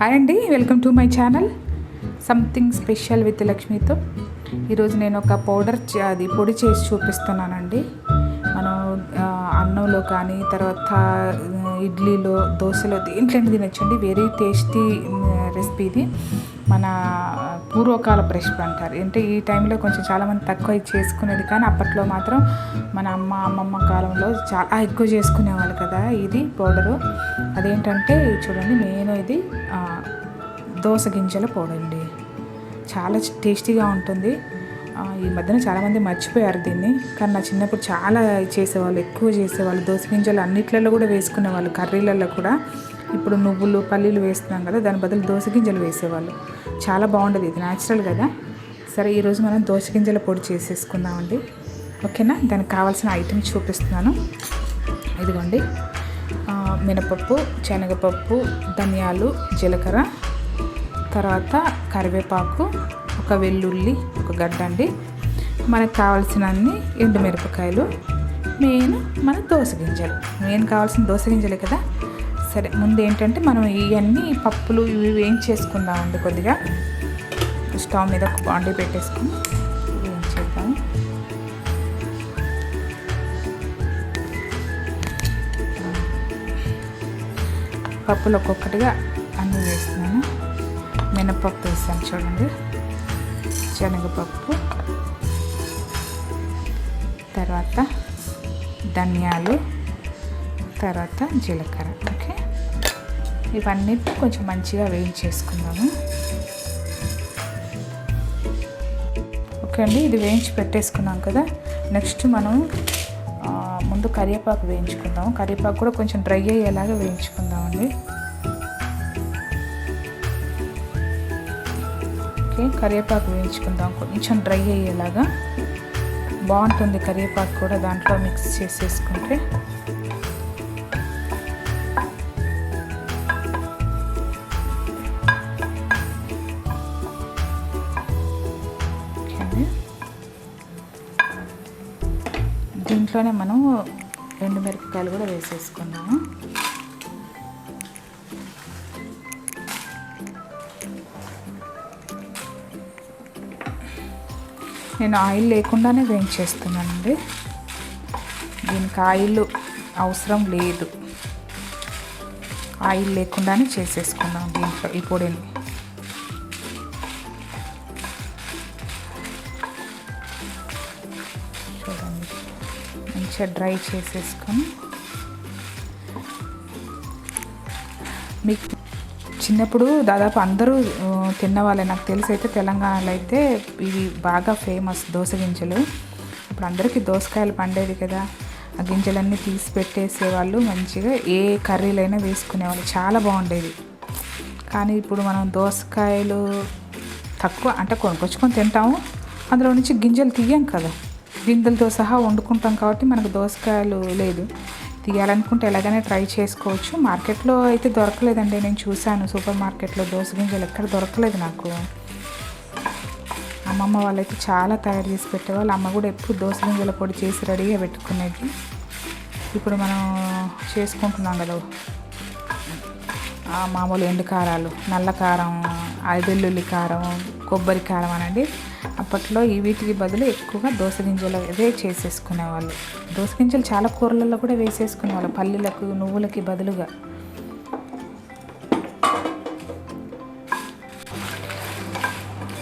Hi అండి, welcome to my channel something special with లక్ష్మితో. ఈరోజు నేను ఒక పౌడర్ అది పొడి చేసి చూపిస్తున్నానండి. మనం అన్నంలో కానీ తర్వాత ఇడ్లీలో దోశలో దేంట్లో తినొచ్చండి. వెరీ టేస్టీ రెసిపీ ఇది. మన పూర్వకాలపు రెసిపీ అంటారు. అంటే ఈ టైంలో కొంచెం చాలామంది తక్కువ చేసుకునేది, కానీ అప్పట్లో మాత్రం మన అమ్మమ్మ కాలంలో చాలా ఎక్కువ చేసుకునేవాళ్ళు కదా ఇది పౌడరు. అదేంటంటే చూడండి, నేను ఇది దోస గింజల పౌడర్ అండి. చాలా టేస్టీగా ఉంటుంది. ఈ మధ్యన చాలామంది మర్చిపోయారు దీన్ని, కానీ నా చిన్నప్పుడు చాలా చేసేవాళ్ళు, ఎక్కువ చేసేవాళ్ళు. దోస గింజలు అన్నిట్లలో కూడా వేసుకునేవాళ్ళు, కర్రీలలో కూడా. ఇప్పుడు నువ్వులు పల్లీలు వేస్తున్నాం కదా, దాని బదులు దోస గింజలు వేసేవాళ్ళు. చాలా బాగుండేది, ఇది న్యాచురల్ కదా. సరే, ఈరోజు మనం దోస గింజల పొడి చేసేసుకుందామండి. ఓకేనా? దానికి కావాల్సిన ఐటమ్స్ చూపిస్తున్నాను. ఇదిగోండి, మినపప్పు, శనగపప్పు, ధనియాలు, జీలకర్ర, తర్వాత కరివేపాకు, ఒక వెల్లుల్లి, ఒక గడ్డ అండి. మనకు కావాల్సినన్ని ఎండుమిరపకాయలు, మెయిన్ మన దోస గింజలు. మెయిన్ కావాల్సిన దోస గింజలే కదా. సరే, ముందు ఏంటంటే మనం ఇవన్నీ పప్పులు ఇవి వేయించేసుకుందామండి. కొద్దిగా స్టవ్ మీద ఒక బాండీ పెట్టేసుకుని వేయించేద్దాము. పప్పులు ఒక్కొక్కటిగా అన్నీ వేస్తున్నాను. మినపప్పు వేసాను చూడండి, శనగపప్పు, తర్వాత ధనియాలు, తర్వాత జీలకర్ర. ఓకే, ఇవన్నీ కొంచెం మంచిగా వేయించేసుకుందాము. ఓకే అండి, ఇది వేయించి పెట్టేసుకున్నాం కదా. నెక్స్ట్ మనం ముందు కరివేపాకు వేయించుకుందాము. కరివేపాకు కూడా కొంచెం డ్రై అయ్యేలాగా వేయించుకుందామండి. ఓకే, కరివేపాకు వేయించుకుందాం కొంచెం డ్రై అయ్యేలాగా. బాగుంటుంది కరివేపాకు కూడా దాంట్లో మిక్స్ చేసేసుకుంటే. దీంట్లోనే మనం ఎండుమిరపకాయలు కూడా వేసేసుకున్నాము. నేను ఆయిల్ లేకుండానే వేయించేస్తున్నానండి. దీనికి ఆయిల్ అవసరం లేదు, ఆయిల్ లేకుండానే చేసేసుకున్నాం దీంట్లో ఈ పొడిని. చూడండి, మంచిగా డ్రై చేసేసుకొని. మీకు చిన్నప్పుడు దాదాపు అందరూ తిన్నవాళ్ళే, నాకు తెలిసి అయితే తెలంగాణలో అయితే ఇవి బాగా ఫేమస్ దోస గింజలు. ఇప్పుడు అందరికీ దోసకాయలు పండేది కదా, ఆ గింజలన్నీ తీసి పెట్టేసేవాళ్ళు. మంచిగా ఏ కర్రీలైనా వేసుకునేవాళ్ళు, చాలా బాగుండేది. కానీ ఇప్పుడు మనం దోసకాయలు తక్కువ, అంటే కొనుక్కొచ్చుకొని తింటాము, అందులో నుంచి గింజలు తీయం కదా, గింజలతో సహా వండుకుంటాం. కాబట్టి మనకు దోసకాయలు లేదు. తీయాలనుకుంటే ఎలాగైనా ట్రై చేసుకోవచ్చు. మార్కెట్లో అయితే దొరకలేదండి, నేను చూశాను సూపర్ మార్కెట్లో దోస గింజలు ఎక్కడ దొరకలేదు నాకు. అమ్మమ్మ వాళ్ళైతే చాలా తయారు చేసి పెట్టేవాళ్ళు. అమ్మ కూడా ఎప్పుడు దోస గింజల పొడి చేసి రెడీగా పెట్టుకునేది. ఇప్పుడు మనం చేసుకుంటున్నాం కదా మామూలు ఎండు కారాలు, నల్ల కారం, వెల్లుల్లి కారం, కొబ్బరి కారం అనండి. అప్పట్లో ఈ వీటికి బదులు ఎక్కువగా దోస గింజలు అదే చేసేసుకునేవాళ్ళు. దోస గింజలు చాలా కూరలలో కూడా వేసేసుకునేవాళ్ళు, పల్లీలకు నువ్వులకి బదులుగా.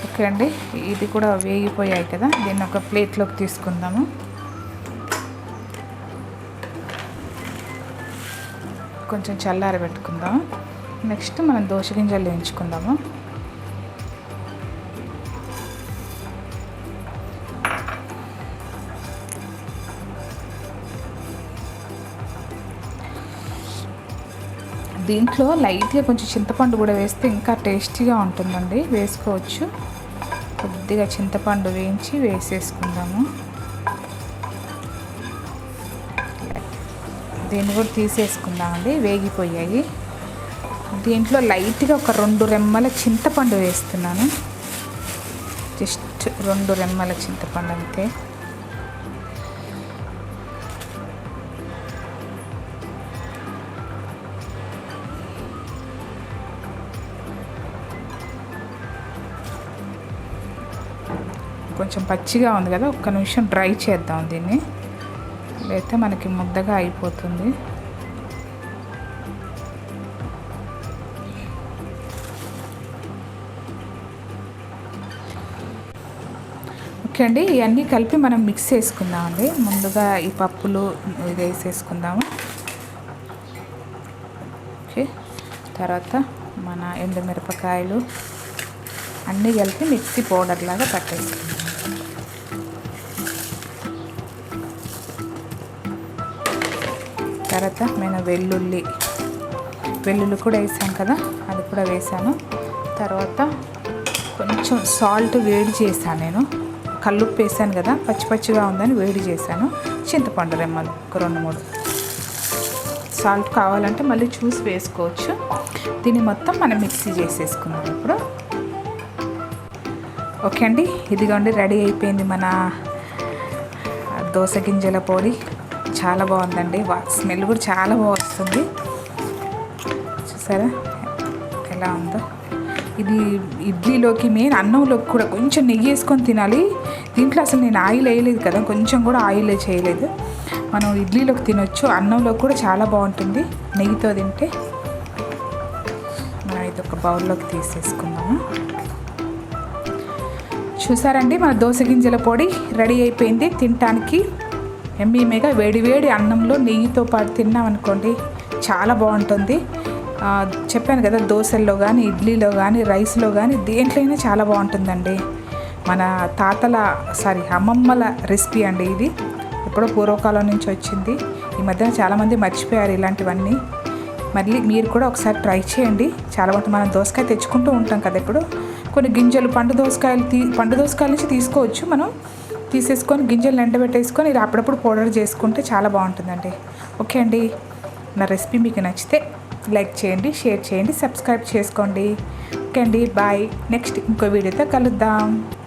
ఓకే అండి, ఇది కూడా వేగిపోయాయి కదా. దీన్ని ఒక ప్లేట్లోకి తీసుకుందాము. కొంచెం చల్లారి పెట్టుకుందాము. నెక్స్ట్ మనం దోస గింజలు వేయించుకుందాము. దీంట్లో లైట్గా కొంచెం చింతపండు కూడా వేస్తే ఇంకా టేస్టీగా ఉంటుందండి, వేసుకోవచ్చు. కొద్దిగా చింతపండు వేయించి వేసేసుకుందాము. దీన్ని కూడా తీసేసుకుందామండి, వేగిపోయాయి. దీంట్లో లైట్గా ఒక 2 రెమ్మల చింతపండు వేస్తున్నాను. జస్ట్ 2 రెమ్మల చింతపండు అంతే. కొంచెం పచ్చిగా ఉంది కదా, ఒక్క నిమిషం డ్రై చేద్దాం దీన్ని, లేకపోతే మనకి ముద్దగా అయిపోతుంది. ఓకే అండి, ఇవన్నీ కలిపి మనం మిక్స్ చేసుకుందామండి. ముందుగా ఈ పప్పులు ఇది వేసేసుకుందాము. ఓకే, తర్వాత మన ఎండుమిరపకాయలు అన్నీ కలిపి మిక్సీ పౌడర్ లాగా పట్టేసుకుందాం. తర్వాత నేను వెల్లుల్లి కూడా వేసాను కదా, అది కూడా వేసాను. తర్వాత కొంచెం సాల్ట్ వేడి చేశాను, నేను కల్లుప్పు వేసాను కదా, పచ్చిగా ఉందని వేడి చేశాను. చింతపండు రెమ్మలు ఒక 2-3. సాల్ట్ కావాలంటే మళ్ళీ చూసి వేసుకోవచ్చు. దీన్ని మొత్తం మనం మిక్సీ చేసేసుకుందాం ఇప్పుడు. ఓకే అండి, ఇదిగోండి రెడీ అయిపోయింది మన దోస గింజల పొడి. చాలా బాగుందండి, స్మెల్ కూడా చాలా బాగా వస్తుంది. చూసారా ఎలా ఉందో. ఇది ఇడ్లీలోకి, మెయిన్ అన్నంలోకి కూడా కొంచెం నెయ్యి వేసుకొని తినాలి. దీంట్లో అసలు నేను ఆయిల్ వేయలేదు కదా, కొంచెం కూడా ఆయిల్ చేయలేదు. మనం ఇడ్లీలోకి తినొచ్చు, అన్నంలోకి కూడా చాలా బాగుంటుంది నెయ్యితో తింటే. మనం ఇది ఒక బౌల్లోకి తీసేసుకుందాము. చూసారండి, మన దోస గింజల పొడి రెడీ అయిపోయింది. తినటానికి ఎమ్మీగా వేడి అన్నంలో నెయ్యితో పాటు తిన్నామనుకోండి చాలా బాగుంటుంది. చెప్పాను కదా, దోశల్లో కానీ, ఇడ్లీలో కానీ, రైస్లో కానీ, దేంట్లో అయినా చాలా బాగుంటుందండి. మన అమ్మమ్మల రెసిపీ అండి ఇది. ఎప్పుడో పూర్వకాలం నుంచి వచ్చింది. ఈ మధ్యన చాలామంది మర్చిపోయారు ఇలాంటివన్నీ. మళ్ళీ మీరు కూడా ఒకసారి ట్రై చేయండి, చాలా బాగుంటుంది. మనం దోసకాయ తెచ్చుకుంటూ ఉంటాం కదా, ఇప్పుడు కొన్ని గింజలు పండు దోసకాయల నుంచి తీసుకోవచ్చు. మనం తీసేసుకొని గింజలు ఎండబెట్టేసుకొని ఇలా అప్పుడప్పుడు పౌడర్ చేసుకుంటే చాలా బాగుంటుందండి. ఓకే అండి, నా రెసిపీ మీకు నచ్చితే లైక్ చేయండి, షేర్ చేయండి, సబ్స్క్రైబ్ చేసుకోండి. ఓకే అండి, బాయ్. నెక్స్ట్ ఇంకో వీడియోతో కలుద్దాం.